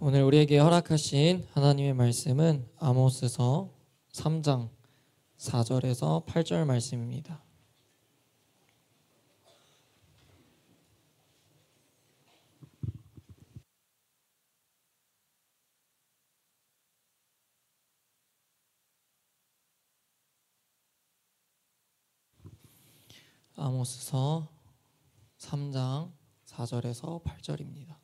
오늘 우리에게 허락하신 하나님의 말씀은 아모스서 3장 4절에서 8절 말씀입니다. 아모스서 3장 4절에서 8절입니다.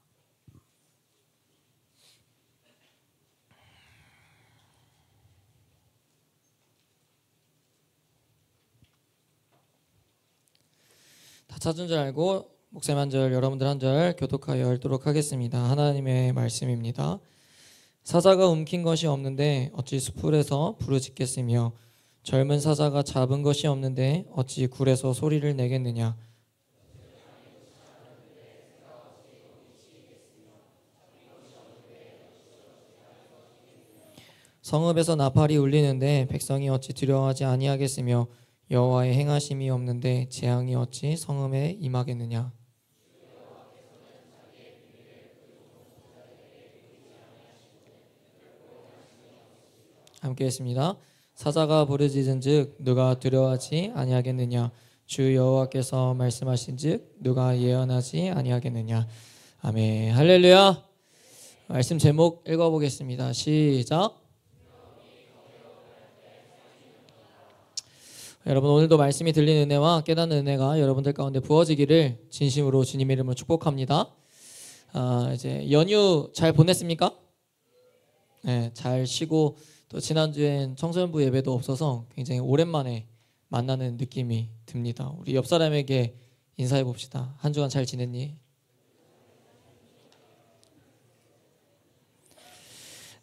다 찾은 줄 알고 목사님 한 절, 여러분들 한 절 교독하여 읽도록 하겠습니다. 하나님의 말씀입니다. 사자가 움킨 것이 없는데 어찌 수풀에서 부르짖겠으며 젊은 사자가 잡은 것이 없는데 어찌 굴에서 소리를 내겠느냐. 성읍에서 나팔이 울리는데 백성이 어찌 두려워하지 아니하겠으며 여호와의 행하심이 없는데 재앙이 어찌 성읍에 임하겠느냐. 함께 했습니다. 사자가 부르짖은즉 누가 두려워하지 아니하겠느냐. 주 여호와께서 말씀하신즉 누가 예언하지 아니하겠느냐. 아멘. 할렐루야. 말씀 제목 읽어보겠습니다. 시작. 여러분, 오늘도 말씀이 들리는 은혜와 깨닫는 은혜가 여러분들 가운데 부어지기를 진심으로 주님의 이름으로 축복합니다. 이제 연휴 잘 보냈습니까? 네, 잘 쉬고 또 지난주엔 청소년부 예배도 없어서 굉장히 오랜만에 만나는 느낌이 듭니다. 우리 옆 사람에게 인사해 봅시다. 한 주간 잘 지냈니?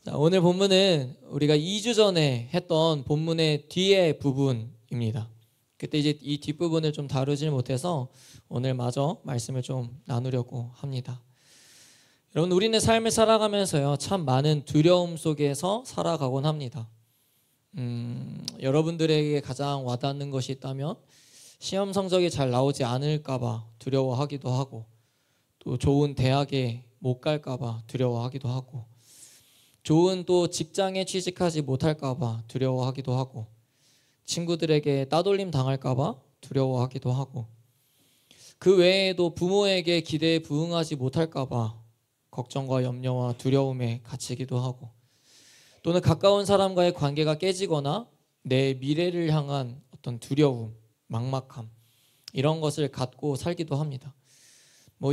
자, 오늘 본문은 우리가 2주 전에 했던 본문의 뒤에 부분입니다. 그때 이제 이 뒷부분을 좀 다루질 못해서 오늘 마저 말씀을 좀 나누려고 합니다. 여러분, 우리는 삶을 살아가면서요 참 많은 두려움 속에서 살아가곤 합니다. 여러분들에게 가장 와닿는 것이 있다면 시험 성적이 잘 나오지 않을까 봐 두려워하기도 하고, 또 좋은 대학에 못 갈까 봐 두려워하기도 하고, 좋은 또 직장에 취직하지 못할까 봐 두려워하기도 하고, 친구들에게 따돌림 당할까 봐 두려워하기도 하고, 그 외에도 부모에게 기대에 부응하지 못할까 봐 걱정과 염려와 두려움에 갇히기도 하고, 또는 가까운 사람과의 관계가 깨지거나 내 미래를 향한 어떤 두려움, 막막함, 이런 것을 갖고 살기도 합니다.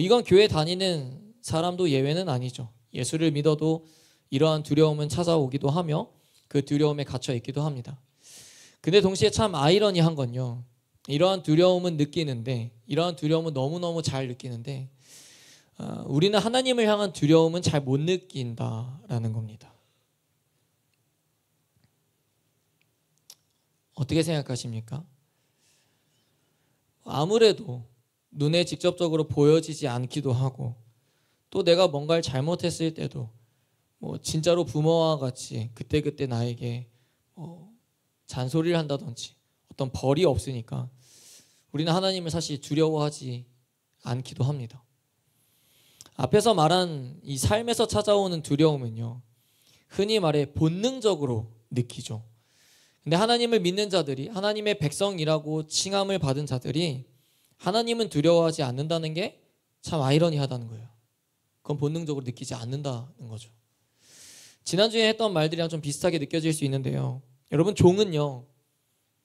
이건 교회 다니는 사람도 예외는 아니죠. 예수를 믿어도 이러한 두려움은 찾아오기도 하며 그 두려움에 갇혀 있기도 합니다. 근데 동시에 참 아이러니한 건요, 이러한 두려움은 느끼는데, 이러한 두려움은 너무너무 잘 느끼는데 우리는 하나님을 향한 두려움은 잘 못 느낀다라는 겁니다. 어떻게 생각하십니까? 아무래도 눈에 직접적으로 보여지지 않기도 하고, 또 내가 뭔가를 잘못했을 때도 진짜로 부모와 같이 그때그때 나에게 잔소리를 한다든지 어떤 벌이 없으니까 우리는 하나님을 사실 두려워하지 않기도 합니다. 앞에서 말한 이 삶에서 찾아오는 두려움은요, 흔히 말해 본능적으로 느끼죠. 근데 하나님을 믿는 자들이, 하나님의 백성이라고 칭함을 받은 자들이 하나님은 두려워하지 않는다는 게 참 아이러니하다는 거예요. 그건 본능적으로 느끼지 않는다는 거죠. 지난주에 했던 말들이랑 좀 비슷하게 느껴질 수 있는데요, 여러분, 종은요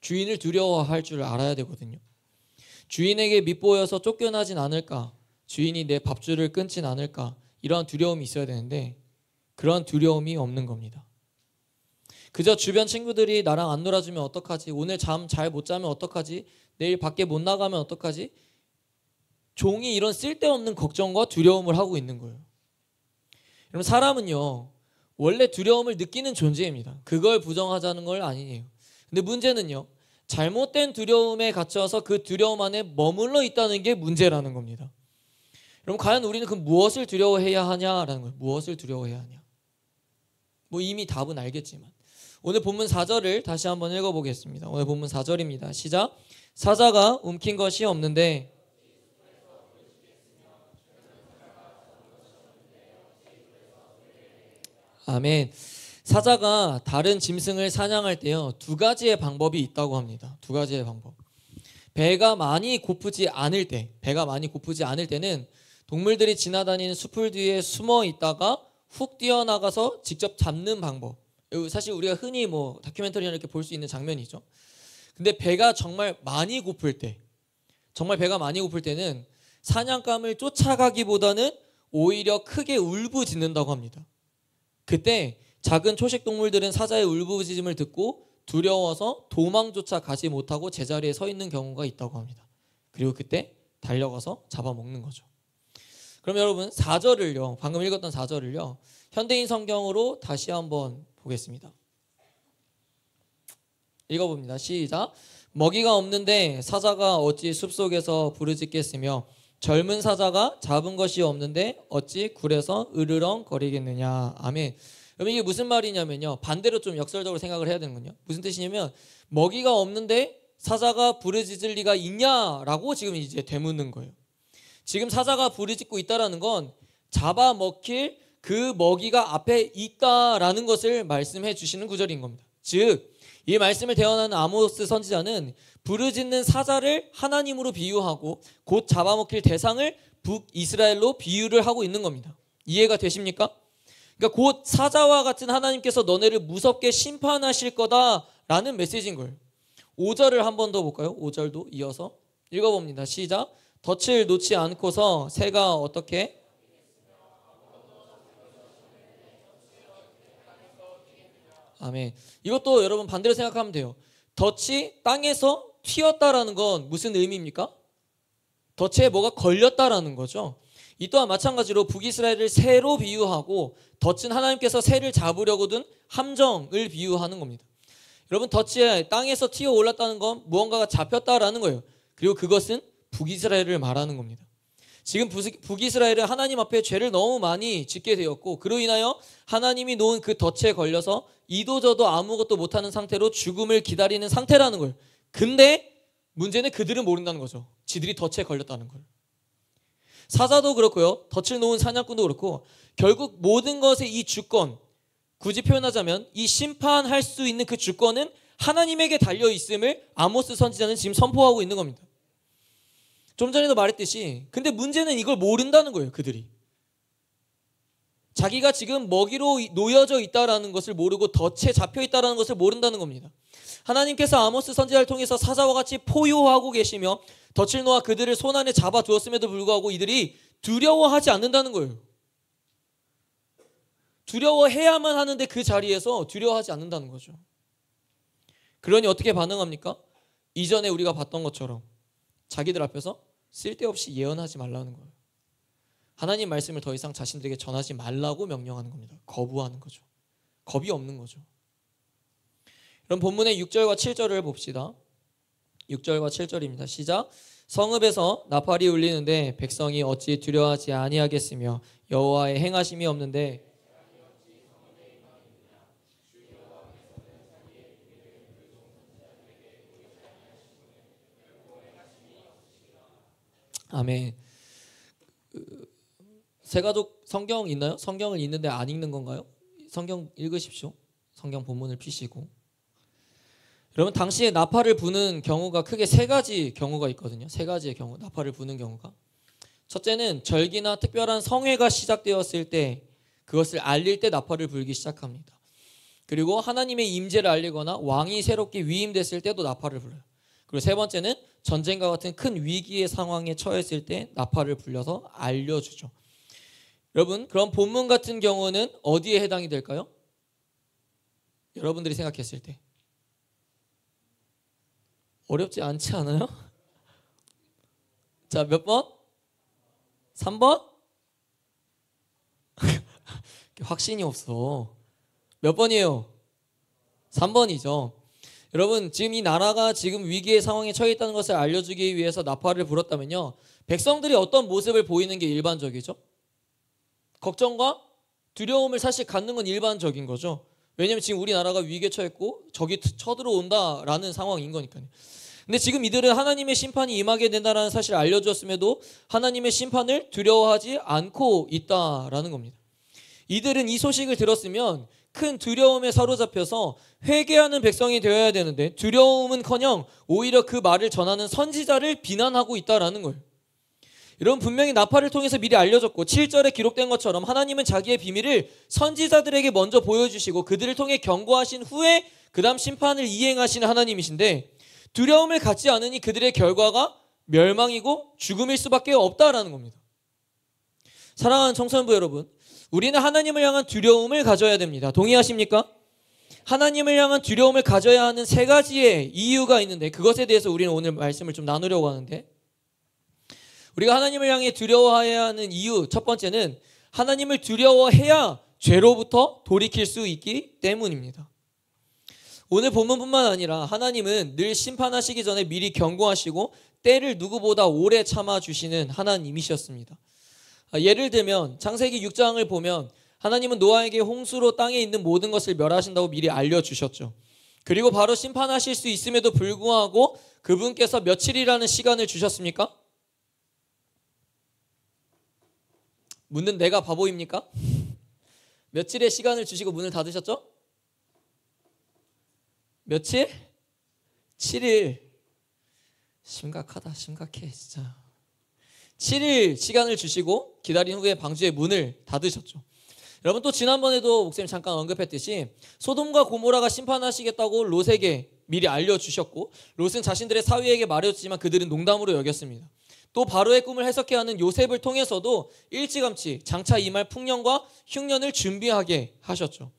주인을 두려워할 줄 알아야 되거든요. 주인에게 밉보여서 쫓겨나진 않을까, 주인이 내 밥줄을 끊진 않을까, 이러한 두려움이 있어야 되는데 그러한 두려움이 없는 겁니다. 그저 주변 친구들이 나랑 안 놀아주면 어떡하지, 오늘 잠 잘 못 자면 어떡하지, 내일 밖에 못 나가면 어떡하지, 종이 이런 쓸데없는 걱정과 두려움을 하고 있는 거예요. 여러분, 사람은요 원래 두려움을 느끼는 존재입니다. 그걸 부정하자는 걸 아니에요. 근데 문제는요, 잘못된 두려움에 갇혀서 그 두려움 안에 머물러 있다는 게 문제라는 겁니다. 여러분, 과연 우리는 그 무엇을 두려워해야 하냐라는 거예요. 무엇을 두려워해야 하냐. 이미 답은 알겠지만 오늘 본문 4절을 다시 한번 읽어보겠습니다. 오늘 본문 4절입니다. 시작. 사자가 움킨 것이 없는데 아멘. 사자가 다른 짐승을 사냥할 때요, 두 가지의 방법이 있다고 합니다. 두 가지의 방법. 배가 많이 고프지 않을 때는 동물들이 지나다니는 숲을 뒤에 숨어 있다가 훅 뛰어나가서 직접 잡는 방법. 사실 우리가 흔히 뭐 다큐멘터리나 이렇게 볼 수 있는 장면이죠. 근데 배가 정말 많이 고플 때는 사냥감을 쫓아가기보다는 오히려 크게 울부짖는다고 합니다. 그때 작은 초식 동물들은 사자의 울부짖음을 듣고 두려워서 도망조차 가지 못하고 제자리에 서 있는 경우가 있다고 합니다. 그리고 그때 달려가서 잡아먹는 거죠. 그럼 여러분 4절을요, 방금 읽었던 4절을요, 현대인 성경으로 다시 한번 보겠습니다. 읽어봅니다. 시작. 먹이가 없는데 사자가 어찌 숲속에서 부르짖겠으며 젊은 사자가 잡은 것이 없는데 어찌 굴에서 으르렁거리겠느냐. 아멘. 여러분 이게 무슨 말이냐면요, 반대로 좀 역설적으로 생각을 해야 되는군요. 무슨 뜻이냐면 먹이가 없는데 사자가 부르짖을 리가 있냐라고 지금 이제 되묻는 거예요. 지금 사자가 부르짖고 있다라는 건 잡아먹힐 그 먹이가 앞에 있다라는 것을 말씀해 주시는 구절인 겁니다. 즉 이 말씀을 대언하는 아모스 선지자는 부르짖는 사자를 하나님으로 비유하고 곧 잡아먹힐 대상을 북이스라엘로 비유를 하고 있는 겁니다. 이해가 되십니까? 그러니까 곧 사자와 같은 하나님께서 너네를 무섭게 심판하실 거다라는 메시지인 거예요. 5절을 한 번 더 볼까요? 5절도 이어서 읽어봅니다. 시작. 덫을 놓지 않고서 새가 어떻게? 아멘. 이것도 여러분 반대로 생각하면 돼요. 덫이 땅에서 튀었다라는 건 무슨 의미입니까? 덫에 뭐가 걸렸다라는 거죠. 이 또한 마찬가지로 북이스라엘을 새로 비유하고 덫은 하나님께서 새를 잡으려고 든 함정을 비유하는 겁니다. 여러분 덫이 땅에서 튀어 올랐다는 건 무언가가 잡혔다라는 거예요. 그리고 그것은 북이스라엘을 말하는 겁니다. 지금 북이스라엘은 하나님 앞에 죄를 너무 많이 짓게 되었고 그로 인하여 하나님이 놓은 그 덫에 걸려서 이도저도 아무것도 못하는 상태로 죽음을 기다리는 상태라는 거예요. 근데 문제는 그들은 모른다는 거죠. 지들이 덫에 걸렸다는 걸. 사자도 그렇고요, 덫을 놓은 사냥꾼도 그렇고 결국 모든 것의 이 주권, 굳이 표현하자면 이 심판할 수 있는 그 주권은 하나님에게 달려있음을 아모스 선지자는 지금 선포하고 있는 겁니다. 좀 전에도 말했듯이 근데 문제는 이걸 모른다는 거예요. 그들이 자기가 지금 먹이로 놓여져 있다라는 것을 모르고 덫에 잡혀 있다라는 것을 모른다는 겁니다. 하나님께서 아모스 선지자를 통해서 사자와 같이 포효하고 계시며 덫을 놓아 그들을 손안에 잡아두었음에도 불구하고 이들이 두려워하지 않는다는 거예요. 두려워해야만 하는데 그 자리에서 두려워하지 않는다는 거죠. 그러니 어떻게 반응합니까? 이전에 우리가 봤던 것처럼 자기들 앞에서 쓸데없이 예언하지 말라는 거예요. 하나님 말씀을 더 이상 자신들에게 전하지 말라고 명령하는 겁니다. 거부하는 거죠. 겁이 없는 거죠. 그럼 본문의 6절과 7절을 봅시다. 6절과 7절입니다. 시작. 성읍에서 나팔이 울리는데 백성이 어찌 두려워하지 아니하겠으며 여호와의 행하심이 없는데 아멘. 새가족 성경 있나요? 성경을 읽는데 안 읽는 건가요? 성경 읽으십시오. 성경 본문을 피시고. 여러분 당시에 나팔을 부는 경우가 크게 세 가지 경우가 있거든요. 세 가지의 경우, 나팔을 부는 경우가. 첫째는 절기나 특별한 성회가 시작되었을 때 그것을 알릴 때 나팔을 불기 시작합니다. 그리고 하나님의 임재를 알리거나 왕이 새롭게 위임됐을 때도 나팔을 불러요. 그리고 세 번째는 전쟁과 같은 큰 위기의 상황에 처했을 때 나팔을 불려서 알려주죠. 여러분 그럼 본문 같은 경우는 어디에 해당이 될까요? 여러분들이 생각했을 때 어렵지 않지 않아요? 자, 몇 번? 3번? 확신이 없어. 몇 번이에요? 3번이죠. 여러분 지금 이 나라가 지금 위기의 상황에 처해 있다는 것을 알려주기 위해서 나팔을 불었다면요, 백성들이 어떤 모습을 보이는 게 일반적이죠? 걱정과 두려움을 사실 갖는 건 일반적인 거죠. 왜냐하면 지금 우리나라가 위기에 처했고 적이 쳐들어온다라는 상황인 거니까요. 근데 지금 이들은 하나님의 심판이 임하게 된다는 사실을 알려주었음에도 하나님의 심판을 두려워하지 않고 있다라는 겁니다. 이들은 이 소식을 들었으면 큰 두려움에 사로잡혀서 회개하는 백성이 되어야 되는데 두려움은커녕 오히려 그 말을 전하는 선지자를 비난하고 있다라는 거예요. 여러분, 분명히 나팔을 통해서 미리 알려줬고 7절에 기록된 것처럼 하나님은 자기의 비밀을 선지자들에게 먼저 보여주시고 그들을 통해 경고하신 후에 그 다음 심판을 이행하시는 하나님이신데 두려움을 갖지 않으니 그들의 결과가 멸망이고 죽음일 수밖에 없다라는 겁니다. 사랑하는 청소년부 여러분, 우리는 하나님을 향한 두려움을 가져야 됩니다. 동의하십니까? 하나님을 향한 두려움을 가져야 하는 세 가지의 이유가 있는데 그것에 대해서 우리는 오늘 말씀을 좀 나누려고 하는데, 우리가 하나님을 향해 두려워해야 하는 이유 첫 번째는 하나님을 두려워해야 죄로부터 돌이킬 수 있기 때문입니다. 오늘 본문뿐만 아니라 하나님은 늘 심판하시기 전에 미리 경고하시고 때를 누구보다 오래 참아주시는 하나님이셨습니다. 예를 들면 창세기 6장을 보면 하나님은 노아에게 홍수로 땅에 있는 모든 것을 멸하신다고 미리 알려주셨죠. 그리고 바로 심판하실 수 있음에도 불구하고 그분께서 며칠이라는 시간을 주셨습니까? 묻는 내가 바보입니까? 며칠의 시간을 주시고 문을 닫으셨죠? 며칠? 7일. 심각하다, 심각해 진짜. 7일 시간을 주시고 기다린 후에 방주의 문을 닫으셨죠. 여러분, 또 지난번에도 목사님 잠깐 언급했듯이 소돔과 고모라가 심판하시겠다고 롯에게 미리 알려주셨고 롯은 자신들의 사위에게 말해줬지만 그들은 농담으로 여겼습니다. 또 바로의 꿈을 해석해 하는 요셉을 통해서도 일찌감치 장차 임할 풍년과 흉년을 준비하게 하셨죠.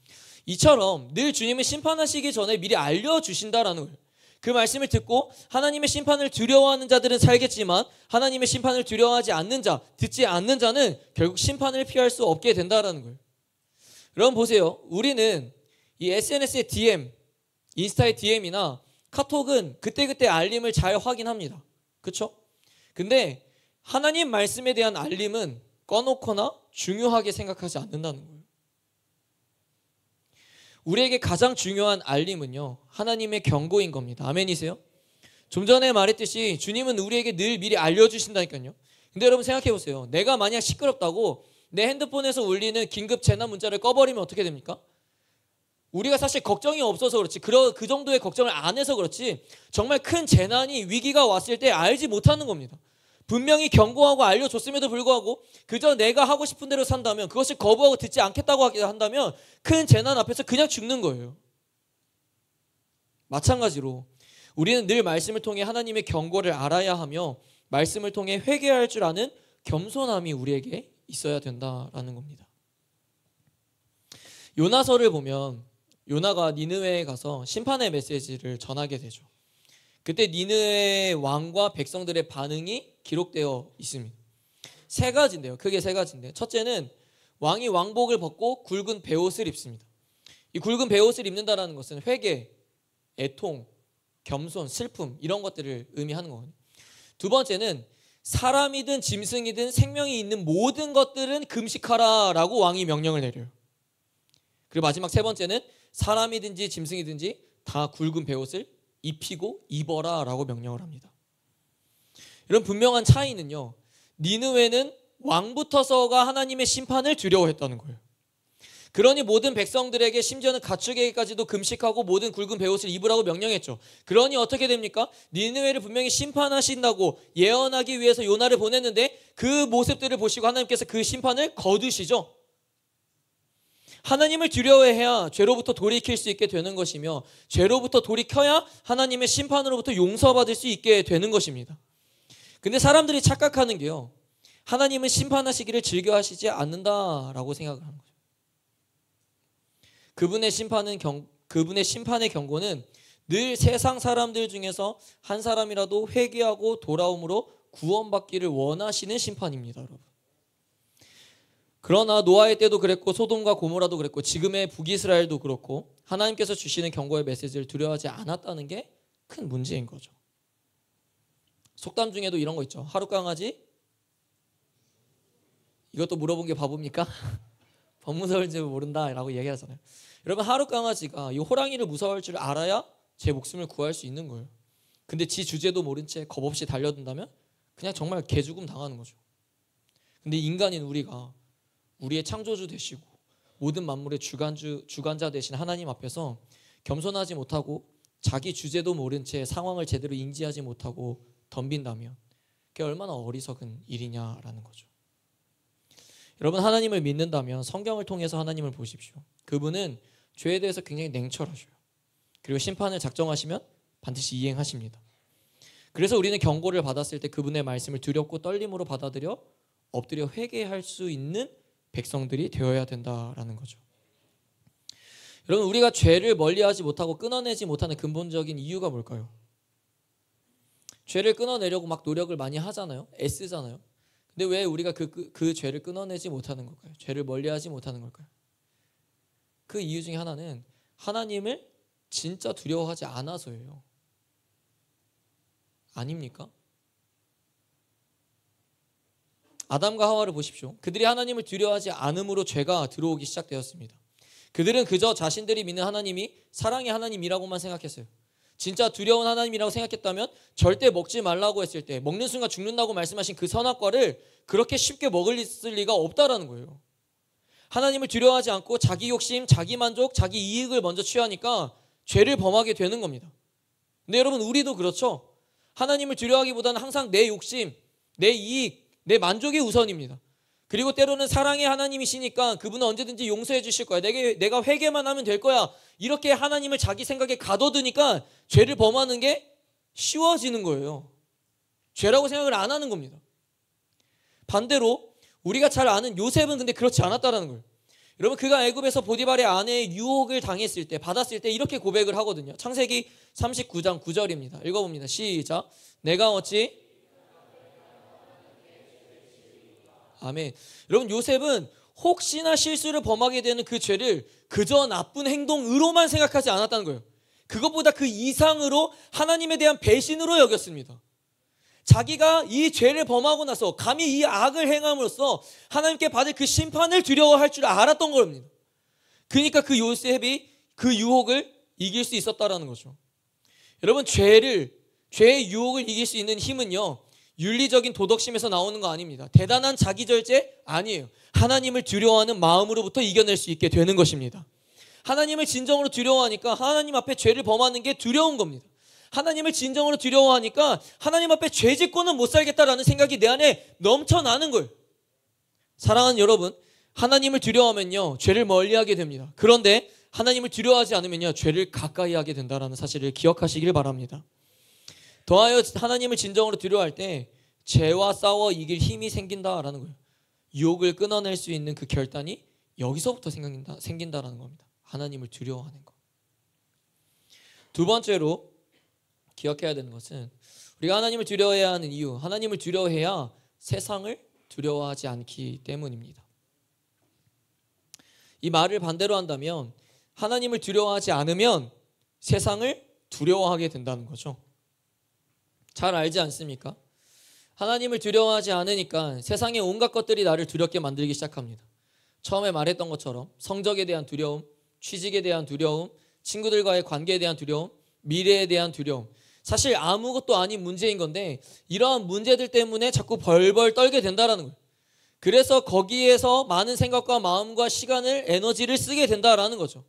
이처럼 늘 주님은 심판하시기 전에 미리 알려주신다라는 거예요. 그 말씀을 듣고 하나님의 심판을 두려워하는 자들은 살겠지만 하나님의 심판을 두려워하지 않는 자, 듣지 않는 자는 결국 심판을 피할 수 없게 된다라는 거예요. 여러분 보세요. 우리는 이 SNS의 DM, 인스타의 DM이나 카톡은 그때그때 알림을 잘 확인합니다. 그렇죠? 근데 하나님 말씀에 대한 알림은 꺼놓거나 중요하게 생각하지 않는다는 거예요. 우리에게 가장 중요한 알림은요, 하나님의 경고인 겁니다. 아멘이세요? 좀 전에 말했듯이 주님은 우리에게 늘 미리 알려주신다니까요. 근데 여러분 생각해 보세요. 내가 만약 시끄럽다고 내 핸드폰에서 울리는 긴급 재난 문자를 꺼버리면 어떻게 됩니까? 우리가 사실 걱정이 없어서 그렇지, 그 정도의 걱정을 안 해서 그렇지 정말 큰 재난이, 위기가 왔을 때 알지 못하는 겁니다. 분명히 경고하고 알려줬음에도 불구하고 그저 내가 하고 싶은 대로 산다면, 그것을 거부하고 듣지 않겠다고 한다면 큰 재난 앞에서 그냥 죽는 거예요. 마찬가지로 우리는 늘 말씀을 통해 하나님의 경고를 알아야 하며 말씀을 통해 회개할 줄 아는 겸손함이 우리에게 있어야 된다라는 겁니다. 요나서를 보면 요나가 니느웨에 가서 심판의 메시지를 전하게 되죠. 그때 니느웨 왕과 백성들의 반응이 기록되어 있습니다. 세 가지인데요. 크게 세 가지인데, 첫째는 왕이 왕복을 벗고 굵은 베옷을 입습니다. 이 굵은 베옷을 입는다는 것은 회개, 애통, 겸손, 슬픔 이런 것들을 의미하는 거거든요. 두 번째는 사람이든 짐승이든 생명이 있는 모든 것들은 금식하라라고 왕이 명령을 내려요. 그리고 마지막 세 번째는 사람이든지 짐승이든지 다 굵은 베옷을 입히고 입어라라고 명령을 합니다. 이런 분명한 차이는요, 니느웨는 왕부터서가 하나님의 심판을 두려워했다는 거예요. 그러니 모든 백성들에게, 심지어는 가축에게까지도 금식하고 모든 굵은 베옷을 입으라고 명령했죠. 그러니 어떻게 됩니까? 니느웨를 분명히 심판하신다고 예언하기 위해서 요나를 보냈는데 그 모습들을 보시고 하나님께서 그 심판을 거두시죠. 하나님을 두려워해야 죄로부터 돌이킬 수 있게 되는 것이며 죄로부터 돌이켜야 하나님의 심판으로부터 용서받을 수 있게 되는 것입니다. 근데 사람들이 착각하는 게요, 하나님은 심판하시기를 즐겨하시지 않는다라고 생각을 하는 거죠. 그분의 심판의 경고는 늘 세상 사람들 중에서 한 사람이라도 회개하고 돌아옴으로 구원받기를 원하시는 심판입니다, 여러분. 그러나 노아의 때도 그랬고 소돔과 고모라도 그랬고 지금의 북이스라엘도 그렇고 하나님께서 주시는 경고의 메시지를 두려워하지 않았다는 게 큰 문제인 거죠. 속담 중에도 이런 거 있죠. 하룻강아지? 이것도 물어본 게 바보입니까? 법무서울지 모른다 라고 얘기하잖아요. 여러분, 하룻강아지가 이 호랑이를 무서워할 줄 알아야 제 목숨을 구할 수 있는 거예요. 근데 지 주제도 모른 채 겁없이 달려든다면 그냥 정말 개죽음 당하는 거죠. 근데 인간인 우리가 우리의 창조주 되시고 모든 만물의 주관자 되신 하나님 앞에서 겸손하지 못하고 자기 주제도 모른 채 상황을 제대로 인지하지 못하고 덤빈다면 그게 얼마나 어리석은 일이냐라는 거죠. 여러분, 하나님을 믿는다면 성경을 통해서 하나님을 보십시오. 그분은 죄에 대해서 굉장히 냉철하셔요. 그리고 심판을 작정하시면 반드시 이행하십니다. 그래서 우리는 경고를 받았을 때 그분의 말씀을 두렵고 떨림으로 받아들여 엎드려 회개할 수 있는 백성들이 되어야 된다라는 거죠. 여러분, 우리가 죄를 멀리하지 못하고 끊어내지 못하는 근본적인 이유가 뭘까요? 죄를 끊어내려고 막 노력을 많이 하잖아요. 애쓰잖아요. 근데 왜 우리가 그 죄를 끊어내지 못하는 걸까요? 죄를 멀리하지 못하는 걸까요? 그 이유 중에 하나는 하나님을 진짜 두려워하지 않아서예요. 아닙니까? 아담과 하와를 보십시오. 그들이 하나님을 두려워하지 않음으로 죄가 들어오기 시작되었습니다. 그들은 그저 자신들이 믿는 하나님이 사랑의 하나님이라고만 생각했어요. 진짜 두려운 하나님이라고 생각했다면 절대 먹지 말라고 했을 때 먹는 순간 죽는다고 말씀하신 그 선악과를 그렇게 쉽게 먹을 리가 없다라는 거예요. 하나님을 두려워하지 않고 자기 욕심, 자기 만족, 자기 이익을 먼저 취하니까 죄를 범하게 되는 겁니다. 근데 여러분, 우리도 그렇죠. 하나님을 두려워하기보다는 항상 내 욕심, 내 이익, 내 만족이 우선입니다. 그리고 때로는 사랑의 하나님이시니까 그분은 언제든지 용서해 주실 거야. 내가 회개만 하면 될 거야. 이렇게 하나님을 자기 생각에 가둬두니까 죄를 범하는 게 쉬워지는 거예요. 죄라고 생각을 안 하는 겁니다. 반대로 우리가 잘 아는 요셉은 근데 그렇지 않았다라는 거예요. 여러분, 그가 애굽에서 보디발의 아내의 유혹을 당했을 때, 받았을 때 이렇게 고백을 하거든요. 창세기 39장 9절입니다. 읽어봅니다. 시작. 내가 어찌 아멘. 여러분, 요셉은 혹시나 실수를 범하게 되는 그 죄를 그저 나쁜 행동으로만 생각하지 않았다는 거예요. 그것보다 그 이상으로 하나님에 대한 배신으로 여겼습니다. 자기가 이 죄를 범하고 나서 감히 이 악을 행함으로써 하나님께 받을 그 심판을 두려워할 줄 알았던 겁니다. 그러니까 그 요셉이 그 유혹을 이길 수 있었다라는 거죠. 여러분, 죄의 유혹을 이길 수 있는 힘은요, 윤리적인 도덕심에서 나오는 거 아닙니다. 대단한 자기절제 아니에요. 하나님을 두려워하는 마음으로부터 이겨낼 수 있게 되는 것입니다. 하나님을 진정으로 두려워하니까 하나님 앞에 죄를 범하는 게 두려운 겁니다. 하나님을 진정으로 두려워하니까 하나님 앞에 죄 짓고는 못 살겠다라는 생각이 내 안에 넘쳐나는 거예요. 사랑하는 여러분, 하나님을 두려워하면요, 죄를 멀리하게 됩니다. 그런데 하나님을 두려워하지 않으면요, 죄를 가까이 하게 된다는 사실을 기억하시길 바랍니다. 더하여 하나님을 진정으로 두려워할 때 죄와 싸워 이길 힘이 생긴다라는 거예요. 유혹을 끊어낼 수 있는 그 결단이 여기서부터 생긴다라는 겁니다. 하나님을 두려워하는 것. 두 번째로 기억해야 되는 것은 우리가 하나님을 두려워해야 하는 이유, 하나님을 두려워해야 세상을 두려워하지 않기 때문입니다. 이 말을 반대로 한다면 하나님을 두려워하지 않으면 세상을 두려워하게 된다는 거죠. 잘 알지 않습니까? 하나님을 두려워하지 않으니까 세상의 온갖 것들이 나를 두렵게 만들기 시작합니다. 처음에 말했던 것처럼 성적에 대한 두려움, 취직에 대한 두려움, 친구들과의 관계에 대한 두려움, 미래에 대한 두려움. 사실 아무것도 아닌 문제인 건데 이러한 문제들 때문에 자꾸 벌벌 떨게 된다는 거예요. 그래서 거기에서 많은 생각과 마음과 시간을, 에너지를 쓰게 된다는 거죠.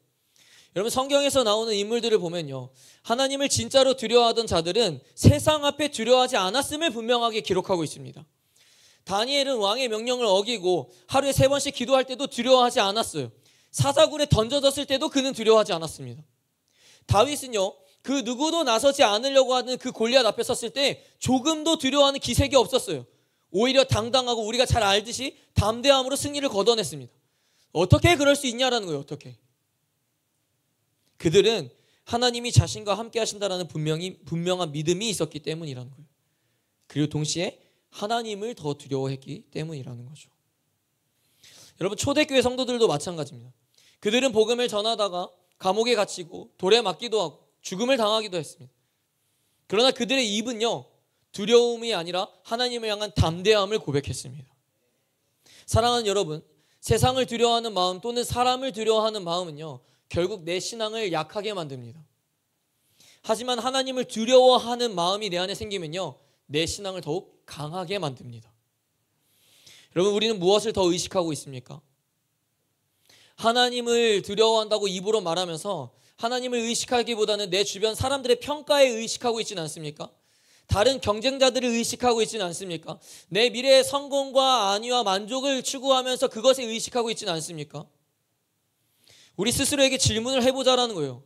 여러분, 성경에서 나오는 인물들을 보면요, 하나님을 진짜로 두려워하던 자들은 세상 앞에 두려워하지 않았음을 분명하게 기록하고 있습니다. 다니엘은 왕의 명령을 어기고 하루에 3번씩 기도할 때도 두려워하지 않았어요. 사자굴에 던져졌을 때도 그는 두려워하지 않았습니다. 다윗은요, 그 누구도 나서지 않으려고 하는 그 골리앗 앞에 섰을 때 조금도 두려워하는 기색이 없었어요. 오히려 당당하고 우리가 잘 알듯이 담대함으로 승리를 거둬냈습니다. 어떻게 그럴 수 있냐라는 거예요. 어떻게? 그들은 하나님이 자신과 함께 하신다라는 분명한 믿음이 있었기 때문이라는 거예요. 그리고 동시에 하나님을 더 두려워했기 때문이라는 거죠. 여러분, 초대교회 성도들도 마찬가지입니다. 그들은 복음을 전하다가 감옥에 갇히고 돌에 맞기도 하고 죽음을 당하기도 했습니다. 그러나 그들의 입은요, 두려움이 아니라 하나님을 향한 담대함을 고백했습니다. 사랑하는 여러분, 세상을 두려워하는 마음 또는 사람을 두려워하는 마음은요, 결국 내 신앙을 약하게 만듭니다. 하지만 하나님을 두려워하는 마음이 내 안에 생기면요, 내 신앙을 더욱 강하게 만듭니다. 여러분, 우리는 무엇을 더 의식하고 있습니까? 하나님을 두려워한다고 입으로 말하면서 하나님을 의식하기보다는 내 주변 사람들의 평가에 의식하고 있지는 않습니까? 다른 경쟁자들을 의식하고 있지는 않습니까? 내 미래의 성공과 안위와 만족을 추구하면서 그것에 의식하고 있지는 않습니까? 우리 스스로에게 질문을 해보자라는 거예요.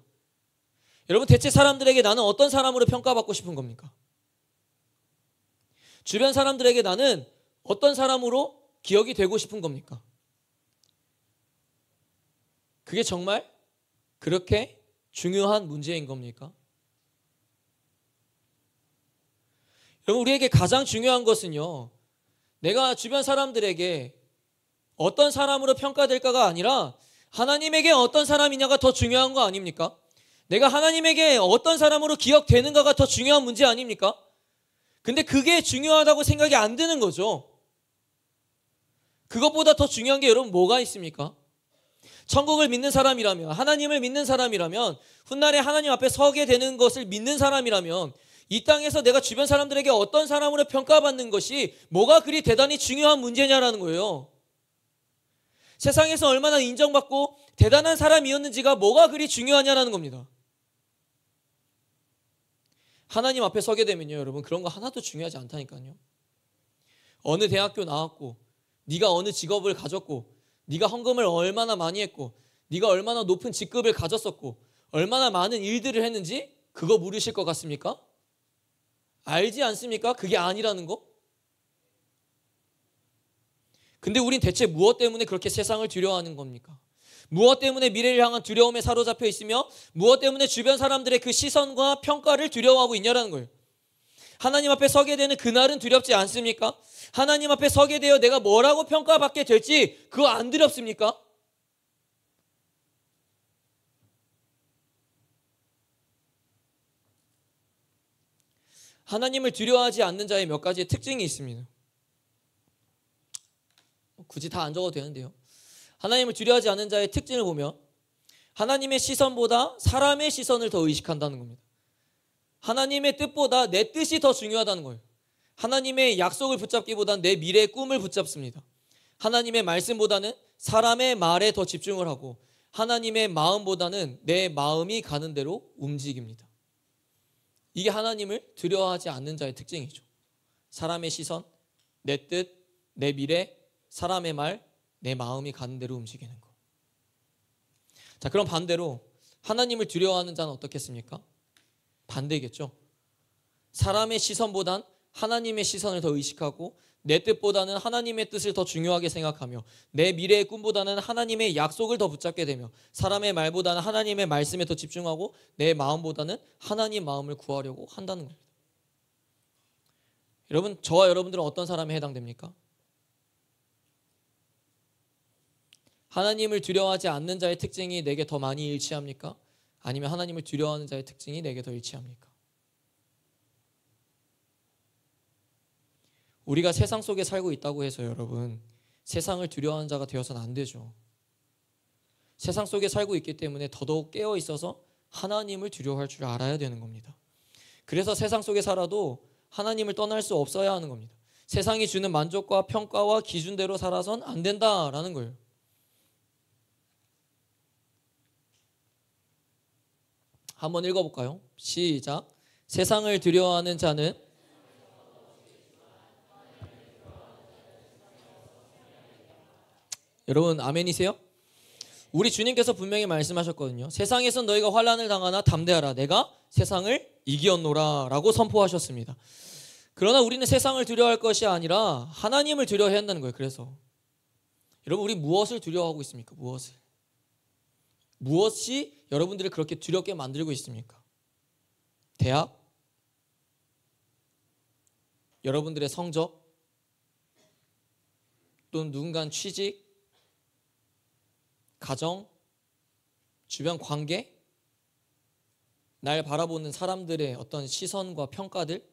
여러분, 대체 사람들에게 나는 어떤 사람으로 평가받고 싶은 겁니까? 주변 사람들에게 나는 어떤 사람으로 기억이 되고 싶은 겁니까? 그게 정말 그렇게 중요한 문제인 겁니까? 여러분, 우리에게 가장 중요한 것은요, 내가 주변 사람들에게 어떤 사람으로 평가될까가 아니라 하나님에게 어떤 사람이냐가 더 중요한 거 아닙니까? 내가 하나님에게 어떤 사람으로 기억되는가가 더 중요한 문제 아닙니까? 근데 그게 중요하다고 생각이 안 드는 거죠. 그것보다 더 중요한 게 여러분 뭐가 있습니까? 천국을 믿는 사람이라면, 하나님을 믿는 사람이라면, 훗날에 하나님 앞에 서게 되는 것을 믿는 사람이라면 이 땅에서 내가 주변 사람들에게 어떤 사람으로 평가받는 것이 뭐가 그리 대단히 중요한 문제냐라는 거예요. 세상에서 얼마나 인정받고 대단한 사람이었는지가 뭐가 그리 중요하냐라는 겁니다. 하나님 앞에 서게 되면요, 여러분, 그런 거 하나도 중요하지 않다니까요. 어느 대학교 나왔고, 네가 어느 직업을 가졌고, 네가 헌금을 얼마나 많이 했고, 네가 얼마나 높은 직급을 가졌었고, 얼마나 많은 일들을 했는지 그거 물으실 것 같습니까? 알지 않습니까? 그게 아니라는 거? 근데 우린 대체 무엇 때문에 그렇게 세상을 두려워하는 겁니까? 무엇 때문에 미래를 향한 두려움에 사로잡혀 있으며 무엇 때문에 주변 사람들의 그 시선과 평가를 두려워하고 있냐라는 거예요. 하나님 앞에 서게 되는 그날은 두렵지 않습니까? 하나님 앞에 서게 되어 내가 뭐라고 평가받게 될지 그거 안 두렵습니까? 하나님을 두려워하지 않는 자의 몇 가지의 특징이 있습니다. 굳이 다 안 적어도 되는데요. 하나님을 두려워하지 않는 자의 특징을 보면 하나님의 시선보다 사람의 시선을 더 의식한다는 겁니다. 하나님의 뜻보다 내 뜻이 더 중요하다는 거예요. 하나님의 약속을 붙잡기보다는 내 미래의 꿈을 붙잡습니다. 하나님의 말씀보다는 사람의 말에 더 집중을 하고 하나님의 마음보다는 내 마음이 가는 대로 움직입니다. 이게 하나님을 두려워하지 않는 자의 특징이죠. 사람의 시선, 내 뜻, 내 미래, 사람의 말, 내 마음이 가는 대로 움직이는 것. 자, 그럼 반대로 하나님을 두려워하는 자는 어떻겠습니까? 반대겠죠. 사람의 시선보단 하나님의 시선을 더 의식하고 내 뜻보다는 하나님의 뜻을 더 중요하게 생각하며 내 미래의 꿈보다는 하나님의 약속을 더 붙잡게 되며 사람의 말보다는 하나님의 말씀에 더 집중하고 내 마음보다는 하나님 마음을 구하려고 한다는 겁니다. 여러분, 저와 여러분들은 어떤 사람에 해당됩니까? 하나님을 두려워하지 않는 자의 특징이 내게 더 많이 일치합니까? 아니면 하나님을 두려워하는 자의 특징이 내게 더 일치합니까? 우리가 세상 속에 살고 있다고 해서 여러분, 세상을 두려워하는 자가 되어서는 안 되죠. 세상 속에 살고 있기 때문에 더더욱 깨어 있어서 하나님을 두려워할 줄 알아야 되는 겁니다. 그래서 세상 속에 살아도 하나님을 떠날 수 없어야 하는 겁니다. 세상이 주는 만족과 평가와 기준대로 살아선 안 된다라는 거예요. 한번 읽어볼까요? 시작. 세상을 두려워하는 자는 여러분 아멘이세요? 우리 주님께서 분명히 말씀하셨거든요. 세상에선 너희가 환난을 당하나 담대하라. 내가 세상을 이기었노라 라고 선포하셨습니다. 그러나 우리는 세상을 두려워할 것이 아니라 하나님을 두려워해야 한다는 거예요. 그래서 여러분, 우리 무엇을 두려워하고 있습니까? 무엇을? 무엇이 여러분들을 그렇게 두렵게 만들고 있습니까? 대학? 여러분들의 성적? 또는 누군가 취직? 가정? 주변 관계? 날 바라보는 사람들의 어떤 시선과 평가들?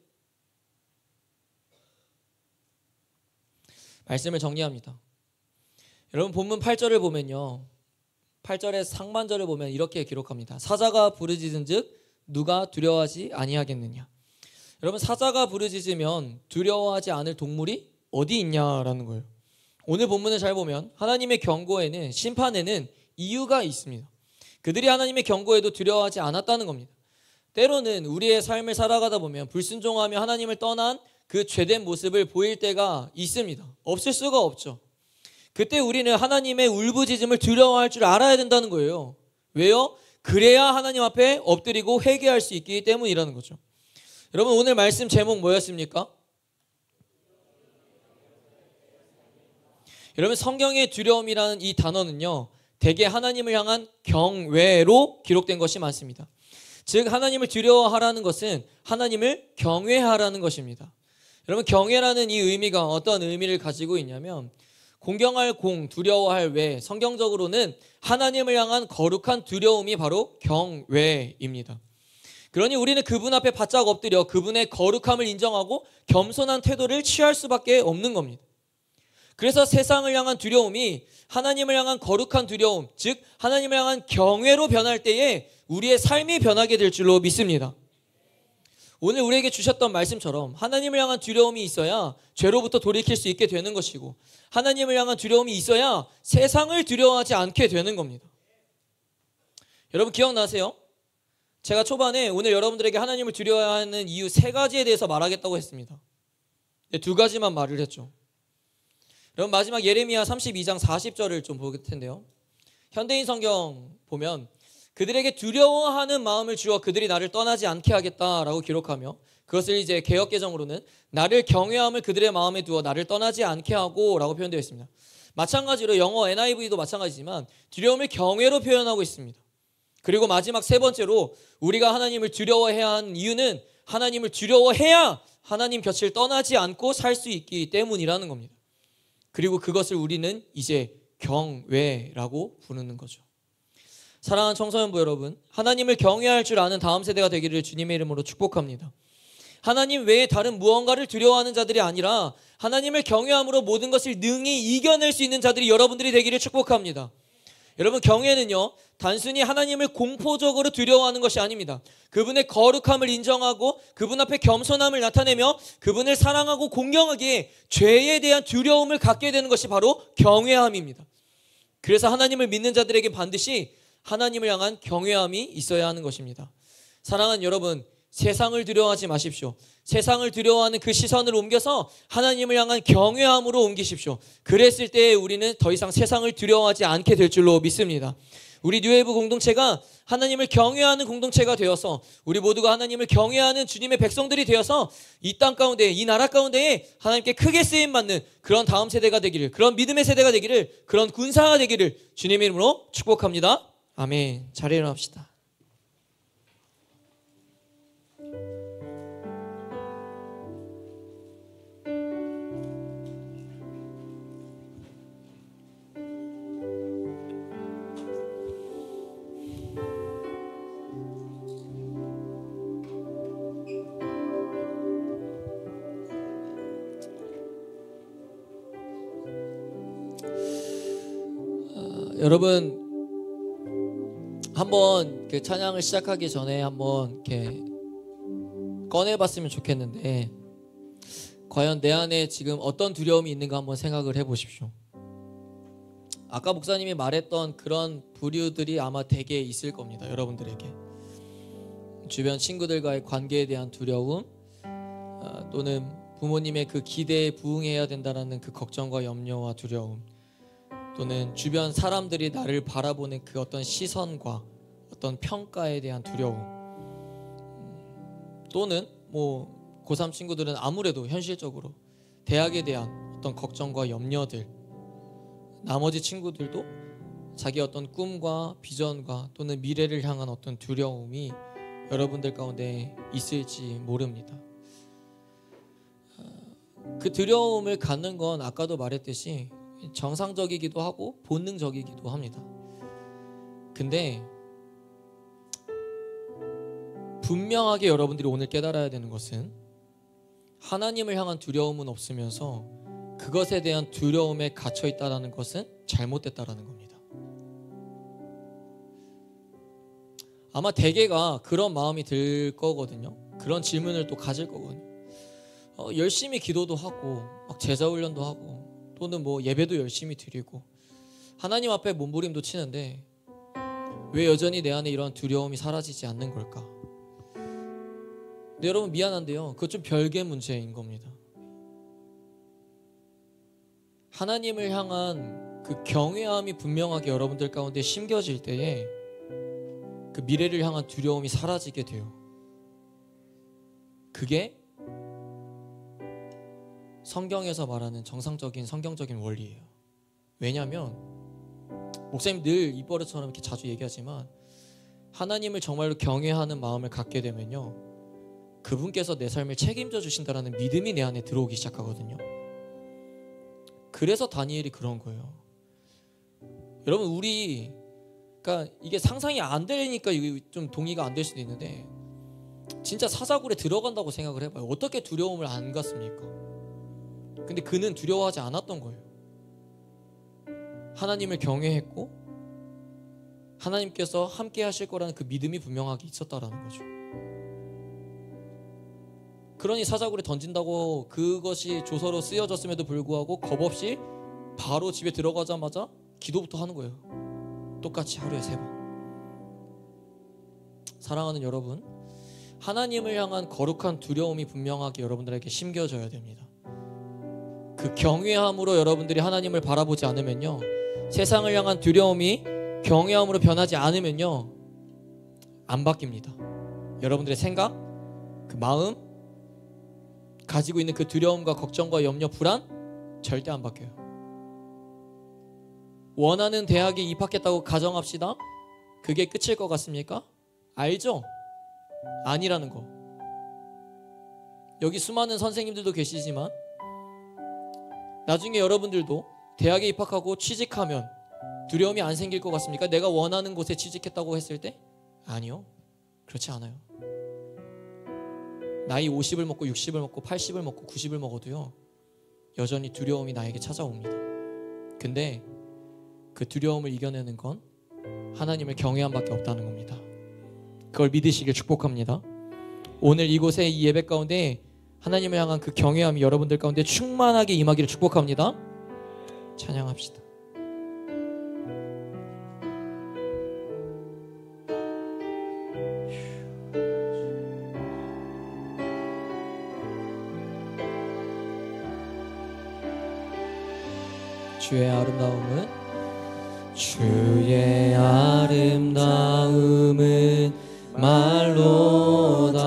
말씀을 정리합니다. 여러분, 본문 8절을 보면요, 8절의 상반절을 보면 이렇게 기록합니다. 사자가 부르짖은즉 누가 두려워하지 아니하겠느냐. 여러분, 사자가 부르짖으면 두려워하지 않을 동물이 어디 있냐라는 거예요. 오늘 본문을 잘 보면 하나님의 경고에는, 심판에는 이유가 있습니다. 그들이 하나님의 경고에도 두려워하지 않았다는 겁니다. 때로는 우리의 삶을 살아가다 보면 불순종하며 하나님을 떠난 그 죄된 모습을 보일 때가 있습니다. 없을 수가 없죠. 그때 우리는 하나님의 울부짖음을 두려워할 줄 알아야 된다는 거예요. 왜요? 그래야 하나님 앞에 엎드리고 회개할 수 있기 때문이라는 거죠. 여러분, 오늘 말씀 제목 뭐였습니까? 여러분, 성경의 두려움이라는 이 단어는요, 대개 하나님을 향한 경외로 기록된 것이 많습니다. 즉 하나님을 두려워하라는 것은 하나님을 경외하라는 것입니다. 여러분, 경외라는 이 의미가 어떤 의미를 가지고 있냐면 공경할 공, 두려워할 외, 성경적으로는 하나님을 향한 거룩한 두려움이 바로 경외입니다. 그러니 우리는 그분 앞에 바짝 엎드려 그분의 거룩함을 인정하고 겸손한 태도를 취할 수밖에 없는 겁니다. 그래서 세상을 향한 두려움이 하나님을 향한 거룩한 두려움, 즉 하나님을 향한 경외로 변할 때에 우리의 삶이 변하게 될 줄로 믿습니다. 오늘 우리에게 주셨던 말씀처럼 하나님을 향한 두려움이 있어야 죄로부터 돌이킬 수 있게 되는 것이고, 하나님을 향한 두려움이 있어야 세상을 두려워하지 않게 되는 겁니다. 여러분 기억나세요? 제가 초반에 오늘 여러분들에게 하나님을 두려워하는 이유 3가지에 대해서 말하겠다고 했습니다. 2가지만 말을 했죠. 여러분, 마지막 예레미야 32장 40절을 좀 볼 텐데요. 현대인 성경 보면 그들에게 두려워하는 마음을 주어 그들이 나를 떠나지 않게 하겠다라고 기록하며, 그것을 이제 개역개정으로는 나를 경외함을 그들의 마음에 두어 나를 떠나지 않게 하고 라고 표현되어 있습니다. 마찬가지로 영어 NIV도 마찬가지지만 두려움을 경외로 표현하고 있습니다. 그리고 마지막 3번째로 우리가 하나님을 두려워해야 하는 이유는 하나님을 두려워해야 하나님 곁을 떠나지 않고 살 수 있기 때문이라는 겁니다. 그리고 그것을 우리는 이제 경외라고 부르는 거죠. 사랑하는 청소년부 여러분, 하나님을 경외할 줄 아는 다음 세대가 되기를 주님의 이름으로 축복합니다. 하나님 외에 다른 무언가를 두려워하는 자들이 아니라 하나님을 경외함으로 모든 것을 능히 이겨낼 수 있는 자들이 여러분들이 되기를 축복합니다. 여러분, 경외는요 단순히 하나님을 공포적으로 두려워하는 것이 아닙니다. 그분의 거룩함을 인정하고 그분 앞에 겸손함을 나타내며 그분을 사랑하고 공경하기에 죄에 대한 두려움을 갖게 되는 것이 바로 경외함입니다. 그래서 하나님을 믿는 자들에게 반드시 하나님을 향한 경외함이 있어야 하는 것입니다. 사랑하는 여러분, 세상을 두려워하지 마십시오. 세상을 두려워하는 그 시선을 옮겨서 하나님을 향한 경외함으로 옮기십시오. 그랬을 때 우리는 더 이상 세상을 두려워하지 않게 될 줄로 믿습니다. 우리 뉴웨이브 공동체가 하나님을 경외하는 공동체가 되어서 우리 모두가 하나님을 경외하는 주님의 백성들이 되어서 이 땅 가운데, 이 나라 가운데에 하나님께 크게 쓰임받는 그런 다음 세대가 되기를, 그런 믿음의 세대가 되기를, 그런 군사가 되기를 주님의 이름으로 축복합니다. 아멘. 잘 일어납시다. 여러분, 한번 그 찬양을 시작하기 전에 한번 이렇게 꺼내봤으면 좋겠는데, 과연 내 안에 지금 어떤 두려움이 있는가 한번 생각을 해보십시오. 아까 목사님이 말했던 그런 부류들이 아마 대개 있을 겁니다. 여러분들에게 주변 친구들과의 관계에 대한 두려움, 또는 부모님의 그 기대에 부응해야 된다는 그 걱정과 염려와 두려움, 또는 주변 사람들이 나를 바라보는 그 어떤 시선과 어떤 평가에 대한 두려움, 또는 뭐 고3 친구들은 아무래도 현실적으로 대학에 대한 어떤 걱정과 염려들, 나머지 친구들도 자기 어떤 꿈과 비전과 또는 미래를 향한 어떤 두려움이 여러분들 가운데 있을지 모릅니다. 그 두려움을 갖는 건 아까도 말했듯이 정상적이기도 하고 본능적이기도 합니다. 근데 분명하게 여러분들이 오늘 깨달아야 되는 것은 하나님을 향한 두려움은 없으면서 그것에 대한 두려움에 갇혀 있다는 것은 잘못됐다라는 겁니다. 아마 대개가 그런 마음이 들 거거든요. 그런 질문을 또 가질 거거든요. 열심히 기도도 하고 막 제자 훈련도 하고 또는 뭐 예배도 열심히 드리고 하나님 앞에 몸부림도 치는데 왜 여전히 내 안에 이런 두려움이 사라지지 않는 걸까? 근데 여러분 미안한데요, 그것 좀 별개 문제인 겁니다. 하나님을 향한 그 경외함이 분명하게 여러분들 가운데 심겨질 때에 그 미래를 향한 두려움이 사라지게 돼요. 그게 성경에서 말하는 정상적인 성경적인 원리예요. 왜냐하면 목사님 늘 입버릇처럼 이렇게 자주 얘기하지만 하나님을 정말로 경외하는 마음을 갖게 되면요, 그분께서 내 삶을 책임져 주신다라는 믿음이 내 안에 들어오기 시작하거든요. 그래서 다니엘이 그런 거예요. 여러분 그러니까 이게 상상이 안 되니까 이게 좀 동의가 안 될 수도 있는데, 진짜 사자굴에 들어간다고 생각을 해봐요. 어떻게 두려움을 안 갖습니까? 근데 그는 두려워하지 않았던 거예요. 하나님을 경외했고 하나님께서 함께 하실 거라는 그 믿음이 분명하게 있었다라는 거죠. 그러니 사자굴에 던진다고 그것이 조서로 쓰여졌음에도 불구하고 겁없이 바로 집에 들어가자마자 기도부터 하는 거예요. 똑같이 하루에 3번. 사랑하는 여러분, 하나님을 향한 거룩한 두려움이 분명하게 여러분들에게 심겨져야 됩니다. 그 경외함으로 여러분들이 하나님을 바라보지 않으면요, 세상을 향한 두려움이 경외함으로 변하지 않으면요, 안 바뀝니다. 여러분들의 생각, 그 마음, 가지고 있는 그 두려움과 걱정과 염려, 불안 절대 안 바뀌어요. 원하는 대학에 입학했다고 가정합시다. 그게 끝일 것 같습니까? 알죠? 아니라는 거. 여기 수많은 선생님들도 계시지만 나중에 여러분들도 대학에 입학하고 취직하면 두려움이 안 생길 것 같습니까? 내가 원하는 곳에 취직했다고 했을 때? 아니요, 그렇지 않아요. 나이 50을 먹고 60을 먹고 80을 먹고 90을 먹어도요, 여전히 두려움이 나에게 찾아옵니다. 근데 그 두려움을 이겨내는 건 하나님을 경외함밖에 없다는 겁니다. 그걸 믿으시길 축복합니다. 오늘 이곳에 이 예배 가운데 하나님을 향한 그 경외함이 여러분들 가운데 충만하게 임하기를 축복합니다. 찬양합시다. 주의 아름다움은 주의 아름다움은 말로다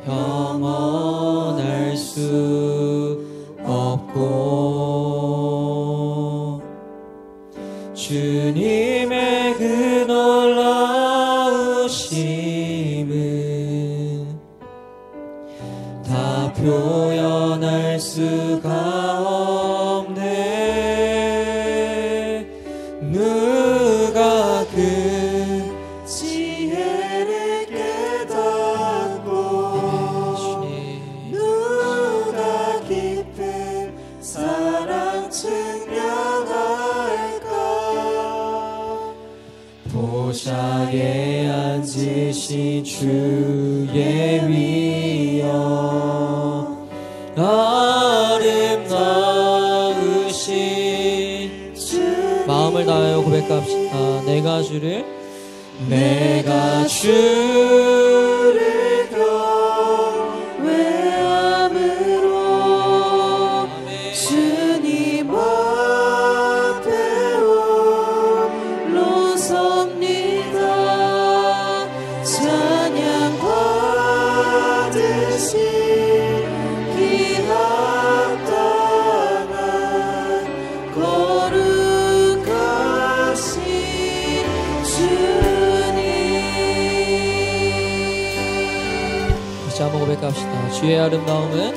영원할 수 없고 주님의 그 놀라우심은 다 표현할 수가 없네. 누가 그 지혜를 깨닫고 누가 깊은 사랑 증명할까. 보좌에 앉으신 주의 위엄 아름다우신 주. 마음을 다하여 고백합시다. 내가 주를 경외함으로 주님 앞에 홀로 섭니다. 찬양 받으시 한번 고백합시다. 주의 아름다움은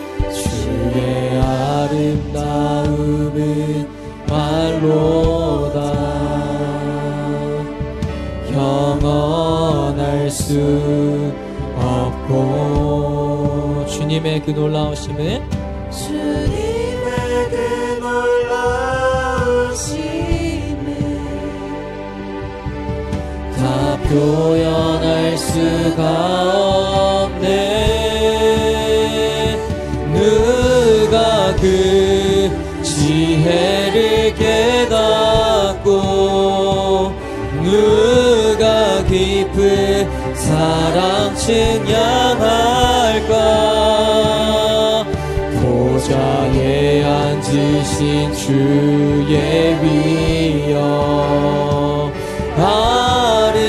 말로다 영원할 수 없고 주님의 그 놀라우심은 다 표현할 수가 없네. 누가 그 지혜를 깨닫고 누가 깊은 사랑 측량할까. 보좌에 앉으신 주의 위엄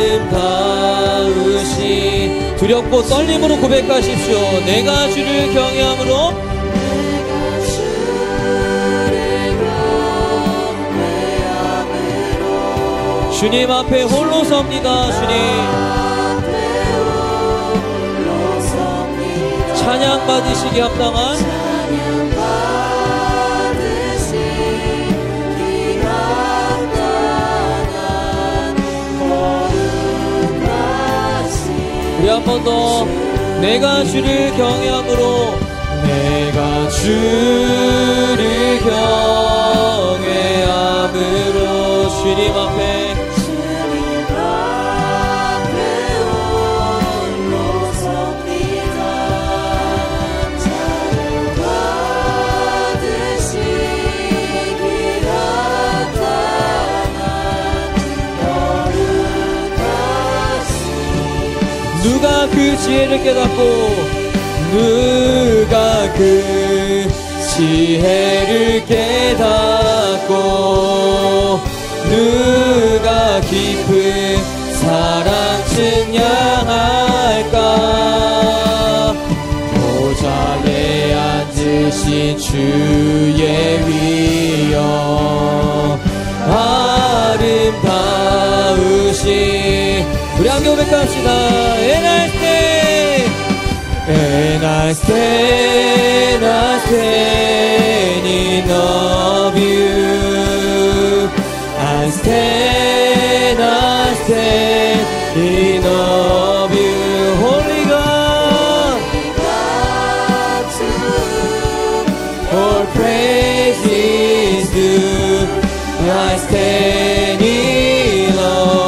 아름다우신. 두렵고 떨림으로 고백하십시오. 내가 주를 경외함으로 주님 앞에 홀로 섭니다. 주님 찬양 받으시기 합당한 우리 한 번 더. 내가 주를 경외함으로 내가 주를 경외함으로 주님 앞에 누가 그 지혜를 깨닫고 누가 그 지혜를 깨닫고 누가 깊은 사랑 측량할까. 보좌에 앉으신 주의 위엄 아름다우신. 우리 함께 고백합시다. And I stand in awe of you. I stand in awe of you. Holy God, all praise is due. I stand in awe.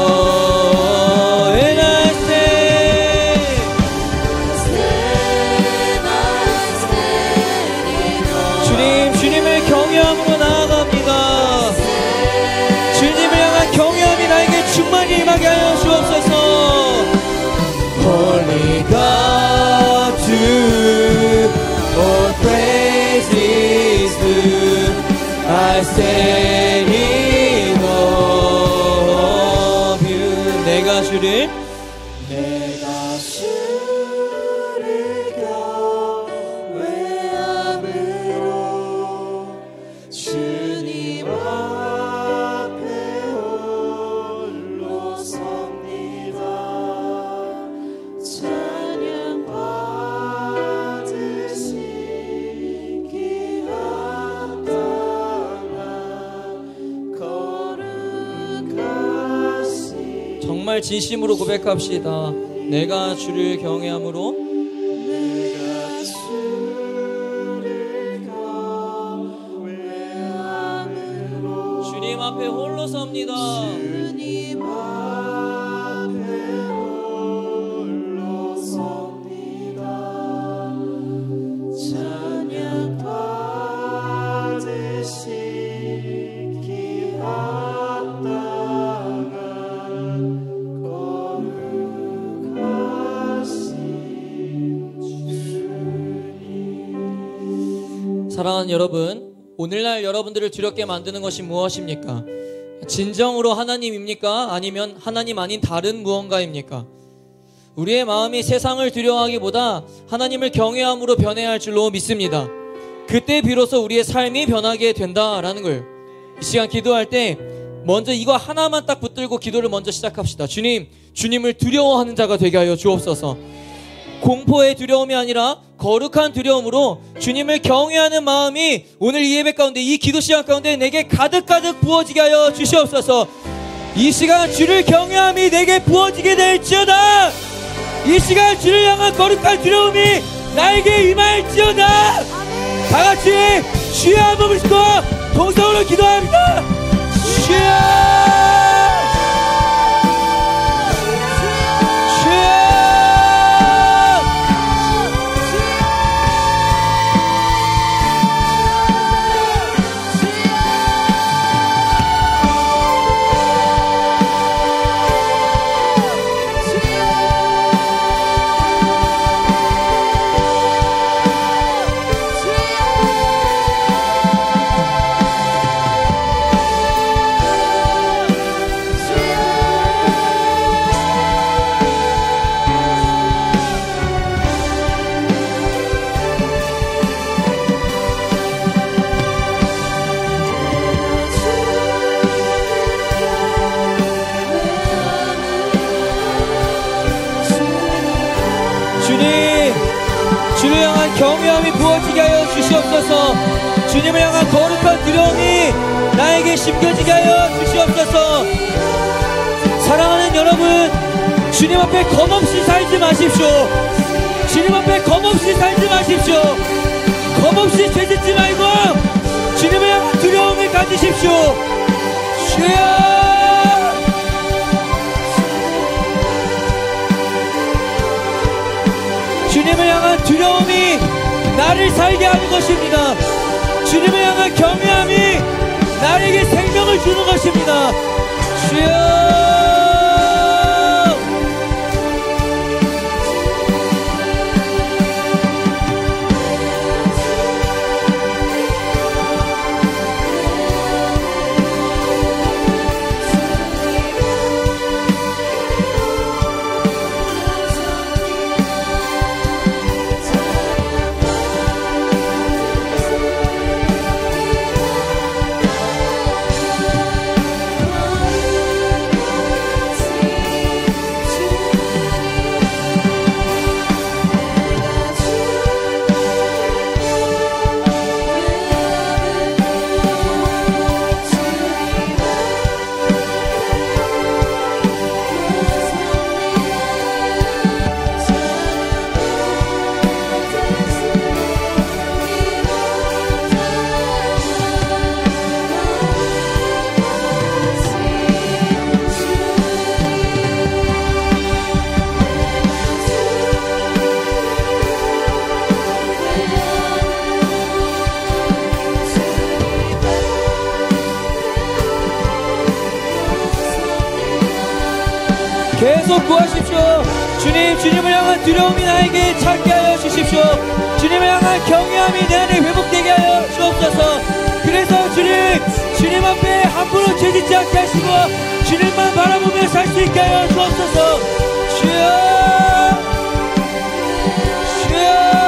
주님을 경외함으로 나아갑니다. 주님을 향한 경외함이 나에게 충만히 임하게 하여 주옵소서. Holy God, to all praise is due. I stand in awe of you. 내가 주를 주님 앞에 홀로 섭니다. 찬양 받으시기 합당한 거룩하신. 정말 진심으로 고백합시다. 내가 주를 경외함으로 주님 앞에 홀로 섭니다. 주님 앞에 홀로 섭니다. 찬양 받으시기 합당한 거룩하신 주님. 사랑하는 여러분, 오늘날 여러분들을 두렵게 만드는 것이 무엇입니까? 진정으로 하나님입니까? 아니면 하나님 아닌 다른 무언가입니까? 우리의 마음이 세상을 두려워하기보다 하나님을 경외함으로 변해야 할 줄로 믿습니다. 그때 비로소 우리의 삶이 변하게 된다라는 거예요. 이 시간 기도할 때 먼저 이거 하나만 딱 붙들고 기도를 먼저 시작합시다. 주님을 두려워하는 자가 되게 하여 주옵소서. 공포의 두려움이 아니라 거룩한 두려움으로 주님을 경외하는 마음이 오늘 이 예배 가운데, 이 기도 시간 가운데 내게 가득가득 부어지게 하여 주시옵소서. 이 시간 주를 경외함이 내게 부어지게 될지어다. 이 시간 주를 향한 거룩한 두려움이 나에게 임할지어다. 다같이 주여 한번 부르시고 동성으로 기도합니다. 주여, 경외함이 부어지게 하여 주시옵소서. 주님을 향한 거룩한 두려움이 나에게 심겨지게 하여 주시옵소서. 사랑하는 여러분, 주님 앞에 겁없이 살지 마십시오. 주님 앞에 겁없이 살지 마십시오. 겁없이 죄짓지 말고 주님을 향한 두려움을 가지십시오. 주여, 주님을 향한 두려움이 나를 살게 하는 것입니다. 주님을 향한 경외함이 나에게 생명을 주는 것입니다. 주여, 계속 구하십시오. 주님, 주님을 향한 두려움이 나에게 찾게 하여 주십시오. 주님을 향한 경외함이 내 안에 회복되게 하여 주옵소서. 그래서 주님 앞에 함부로 죄짓지 않게 하시고 주님만 바라보며 살 수 있게 하여 주옵소서. 주여, 주여.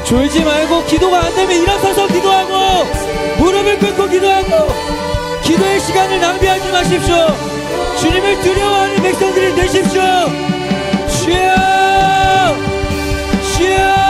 졸지 말고 기도가 안 되면 일어서서 기도하고 무릎을 꿇고 기도하고 기도의 시간을 낭비하지 마십시오. 주님을 두려워하는 백성들이 되십시오. 주여, 주여.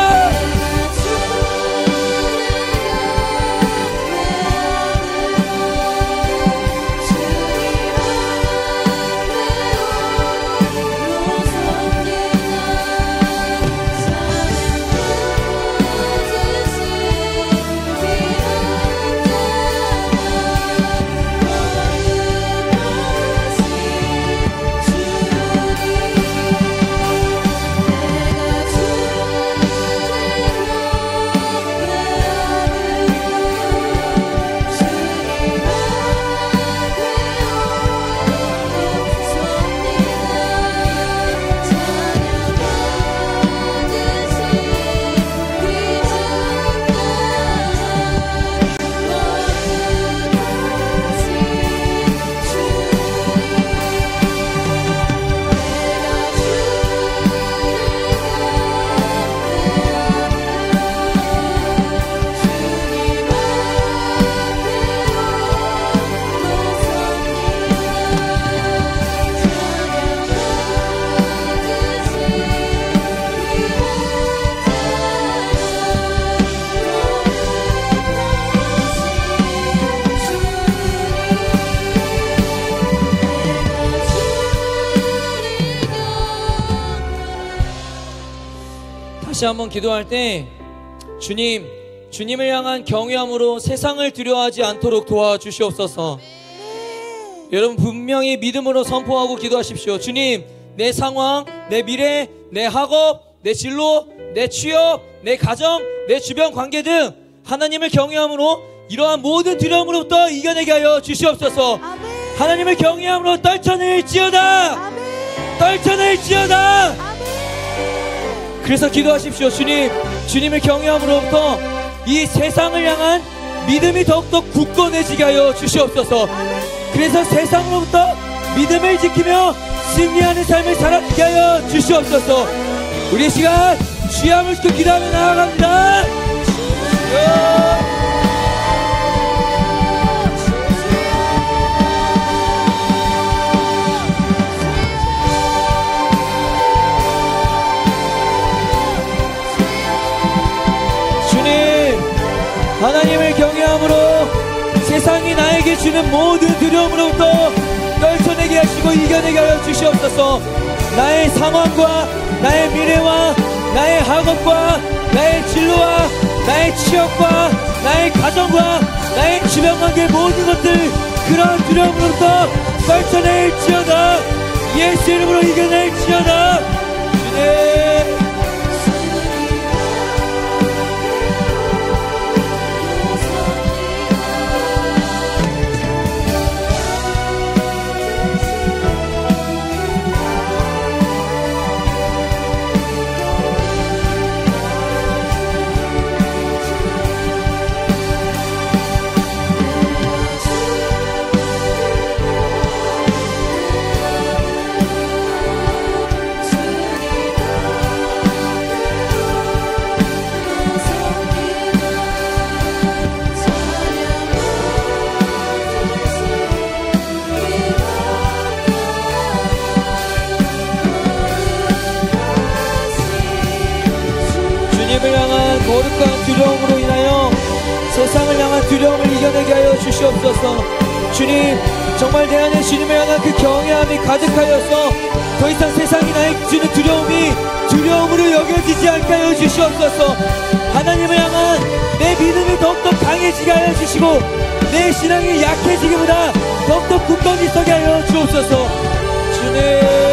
다시 한번 기도할 때 주님을 향한 경외함으로 세상을 두려워하지 않도록 도와주시옵소서. 여러분 분명히 믿음으로 선포하고 기도하십시오. 주님, 내 상황, 내 미래, 내 학업, 내 진로, 내 취업, 내 가정, 내 주변 관계 등 하나님을 경외함으로 이러한 모든 두려움으로부터 이겨내게 하여 주시옵소서. 하나님을 경외함으로 떨쳐낼지어다. 떨쳐낼지어다. 그래서 기도하십시오. 주님을 경외함으로부터 이 세상을 향한 믿음이 더욱더 굳건해지게 하여 주시옵소서. 그래서 세상으로부터 믿음을 지키며 승리하는 삶을 살아가게 하여 주시옵소서. 우리 시간 주여 시켜 기도하며 나아갑니다. 주님, 하나님을 경외함으로 세상이 나에게 주는 모든 두려움으로부터 떨쳐내게 하시고 이겨내게 하여 주시옵소서. 나의 상황과 나의 미래와 나의 학업과 나의 진로와 나의 취업과 나의 가정과 나의 주변관계 모든 것들 그러한 두려움으로부터 떨쳐낼지어다. 예수 이름으로 이겨낼지어다. 주님, 거룩한 두려움으로 인하여 세상을 향한 두려움을 이겨내게 하여 주시옵소서. 주님, 정말 내 안에 주님을 향한 그 경외함이 가득하여서 더 이상 세상이 나에게 주는 두려움이 두려움으로 여겨지지 않게 하여 주시옵소서. 하나님을 향한 내 믿음이 더욱더 강해지게 하여 주시고 내 신앙이 약해지기보다 더욱더 굳건히 서게 하여 주옵소서. 주님,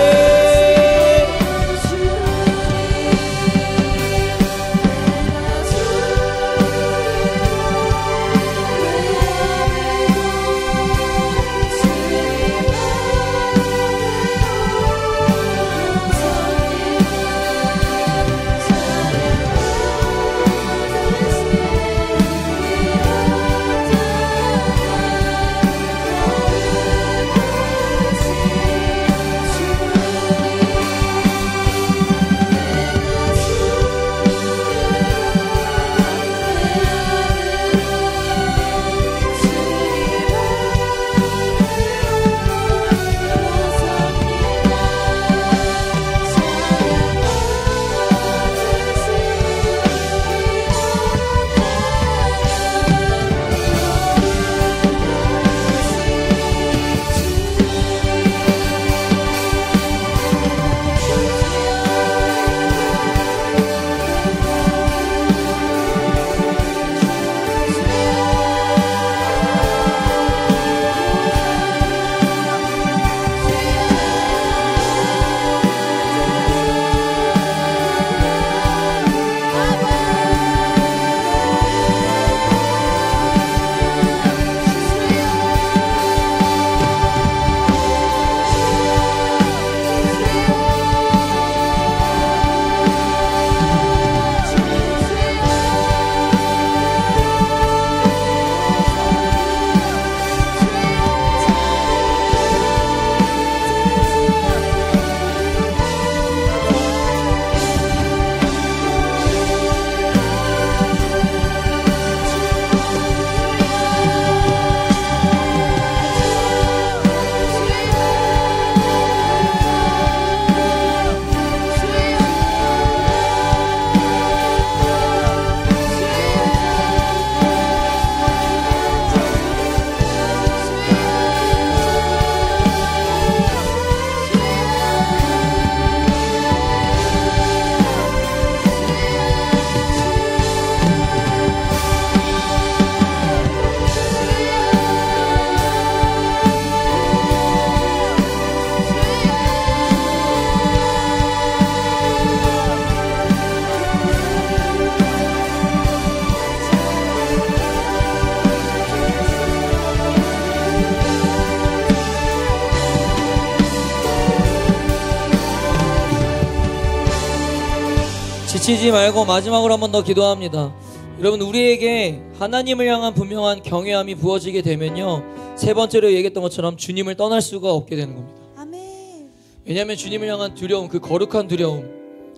지치지 말고 마지막으로 한 번 더 기도합니다. 여러분, 우리에게 하나님을 향한 분명한 경외함이 부어지게 되면요, 세 번째로 얘기했던 것처럼 주님을 떠날 수가 없게 되는 겁니다. 아멘. 왜냐하면 주님을 향한 두려움, 그 거룩한 두려움,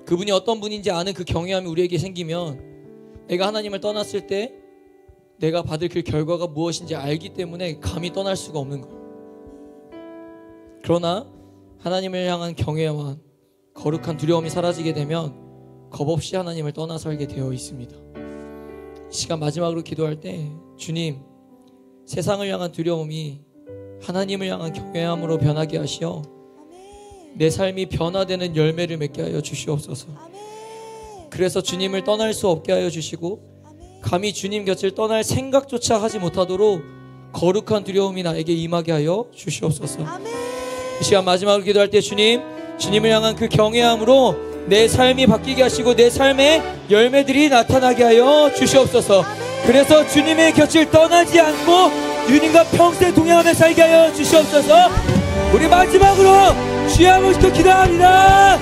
그분이 어떤 분인지 아는 그 경외함이 우리에게 생기면 내가 하나님을 떠났을 때 내가 받을 그 결과가 무엇인지 알기 때문에 감히 떠날 수가 없는 거예요. 그러나 하나님을 향한 경외와 거룩한 두려움이 사라지게 되면 겁없이 하나님을 떠나 살게 되어 있습니다. 이 시간 마지막으로 기도할 때, 주님, 세상을 향한 두려움이 하나님을 향한 경외함으로 변하게 하시어 내 삶이 변화되는 열매를 맺게 하여 주시옵소서. 그래서 주님을 떠날 수 없게 하여 주시고 감히 주님 곁을 떠날 생각조차 하지 못하도록 거룩한 두려움이 나에게 임하게 하여 주시옵소서. 이 시간 마지막으로 기도할 때, 주님, 주님을 향한 그 경외함으로 내 삶이 바뀌게 하시고 내 삶의 열매들이 나타나게 하여 주시옵소서. 그래서 주님의 곁을 떠나지 않고 주님과 평생 동행하며 살게 하여 주시옵소서. 우리 마지막으로 주여 한번 시켜 기도합니다.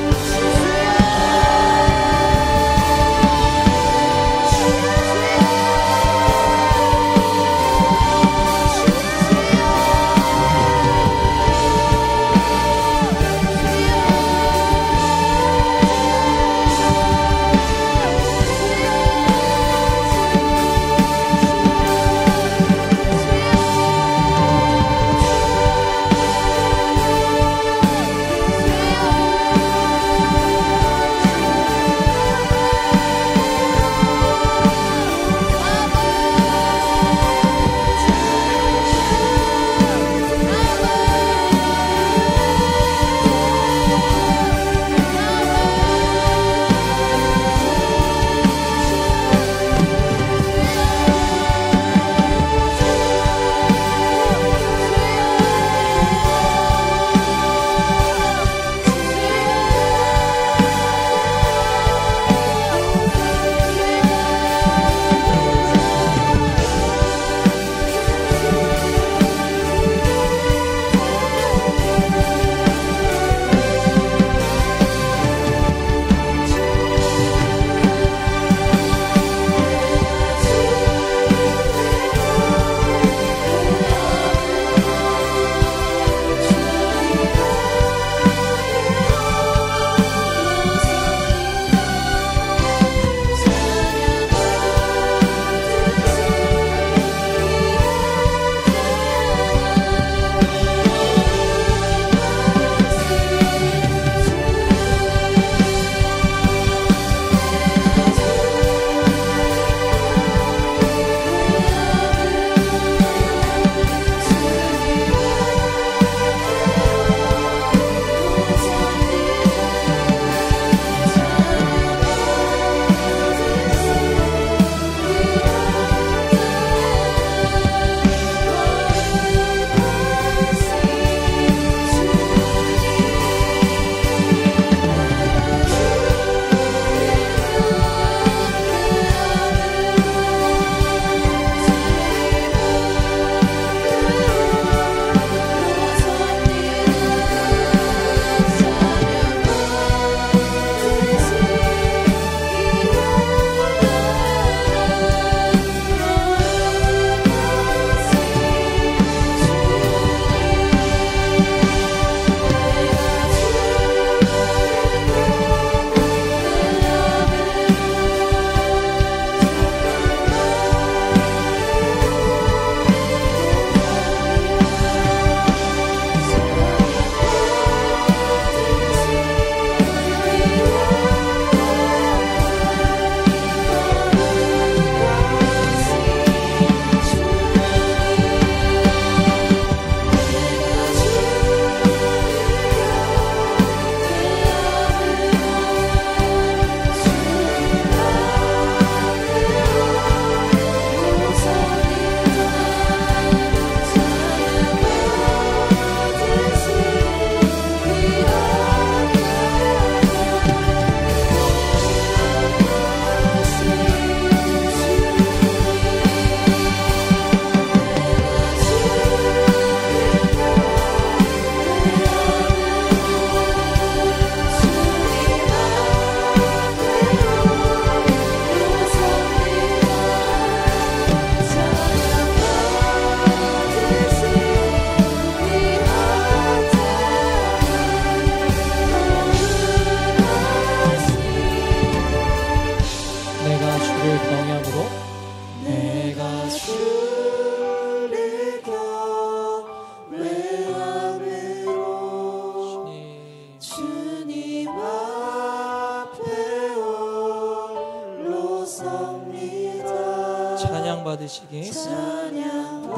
받으시기 찬양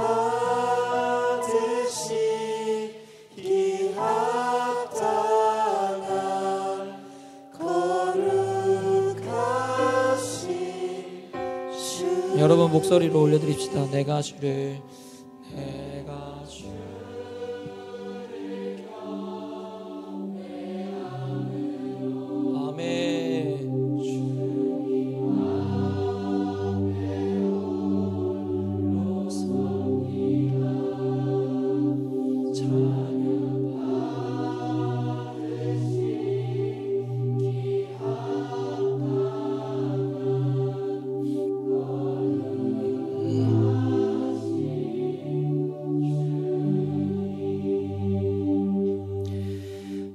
받으시기 합당한 거룩하신 주. 여러분 목소리로 올려드립시다. 내가 주를 아멘.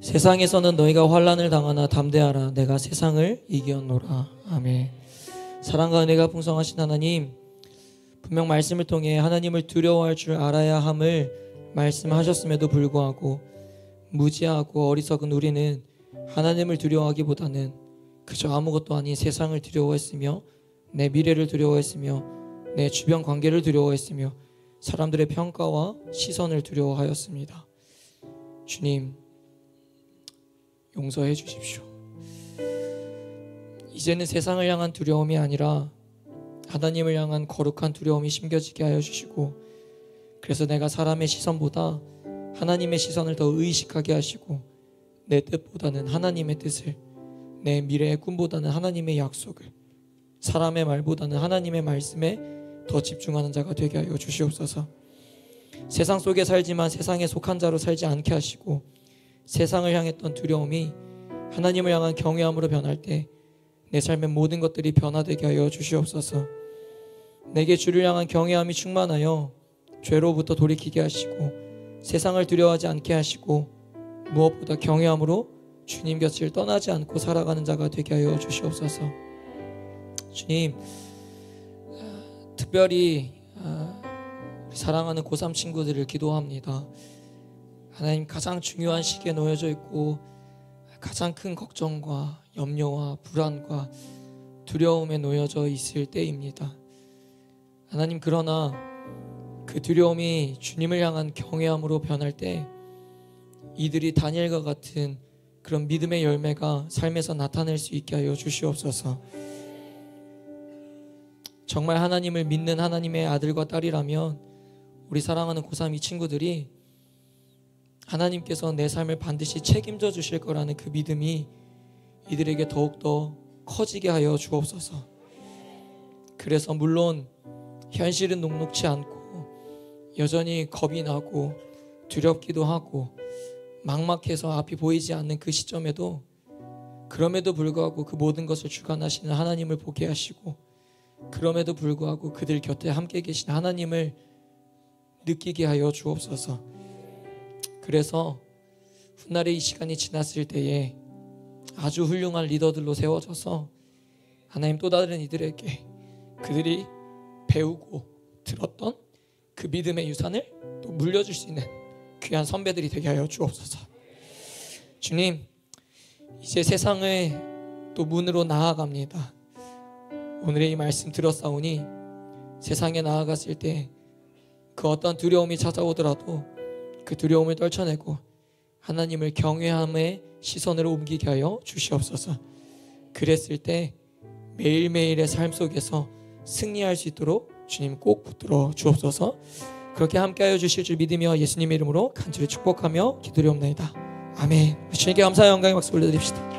세상에서는 너희가 환난을 당하나 담대하라. 내가 세상을 이겼노라. 아멘. 사랑과 은혜가 풍성하신 하나님, 분명 말씀을 통해 하나님을 두려워할 줄 알아야 함을 말씀하셨음에도 불구하고 무지하고 어리석은 우리는 하나님을 두려워하기보다는 그저 아무것도 아닌 세상을 두려워했으며 내 미래를 두려워했으며 내 주변 관계를 두려워했으며 사람들의 평가와 시선을 두려워하였습니다. 주님, 용서해 주십시오. 이제는 세상을 향한 두려움이 아니라 하나님을 향한 거룩한 두려움이 심겨지게 하여 주시고, 그래서 내가 사람의 시선보다 하나님의 시선을 더 의식하게 하시고, 내 뜻보다는 하나님의 뜻을, 내 미래의 꿈보다는 하나님의 약속을, 사람의 말보다는 하나님의 말씀에 더 집중하는 자가 되게 하여 주시옵소서. 세상 속에 살지만 세상에 속한 자로 살지 않게 하시고, 세상을 향했던 두려움이 하나님을 향한 경외함으로 변할 때 내 삶의 모든 것들이 변화되게 하여 주시옵소서. 내게 주를 향한 경외함이 충만하여 죄로부터 돌이키게 하시고 세상을 두려워하지 않게 하시고 무엇보다 경외함으로 주님 곁을 떠나지 않고 살아가는 자가 되게 하여 주시옵소서. 주님, 특별히 우리 사랑하는 고3 친구들을 기도합니다. 하나님, 가장 중요한 시기에 놓여져 있고 가장 큰 걱정과 염려와 불안과 두려움에 놓여져 있을 때입니다. 하나님, 그러나 그 두려움이 주님을 향한 경외함으로 변할 때 이들이 다니엘과 같은 그런 믿음의 열매가 삶에서 나타낼 수 있게 하여 주시옵소서. 정말 하나님을 믿는 하나님의 아들과 딸이라면 우리 사랑하는 고3 이 친구들이 하나님께서 내 삶을 반드시 책임져 주실 거라는 그 믿음이 이들에게 더욱더 커지게 하여 주옵소서. 그래서 물론 현실은 녹록치 않고 여전히 겁이 나고 두렵기도 하고 막막해서 앞이 보이지 않는 그 시점에도 그럼에도 불구하고 그 모든 것을 주관하시는 하나님을 보게 하시고 그럼에도 불구하고 그들 곁에 함께 계신 하나님을 느끼게 하여 주옵소서. 그래서 훗날에 이 시간이 지났을 때에 아주 훌륭한 리더들로 세워져서 하나님 또 다른 이들에게 그들이 배우고 들었던 그 믿음의 유산을 또 물려줄 수 있는 귀한 선배들이 되게 하여 주옵소서. 주님, 이제 세상의 또 문으로 나아갑니다. 오늘의 이 말씀 들었사오니 세상에 나아갔을 때 그 어떤 두려움이 찾아오더라도 그 두려움을 떨쳐내고 하나님을 경외함의 시선으로 옮기게 하여 주시옵소서. 그랬을 때 매일매일의 삶 속에서 승리할 수 있도록 주님 꼭 붙들어 주옵소서. 그렇게 함께하여 주실 줄 믿으며 예수님의 이름으로 간절히 축복하며 기도드리옵나이다. 아멘. 주님께 감사의 영광의 박수 올려드립시다.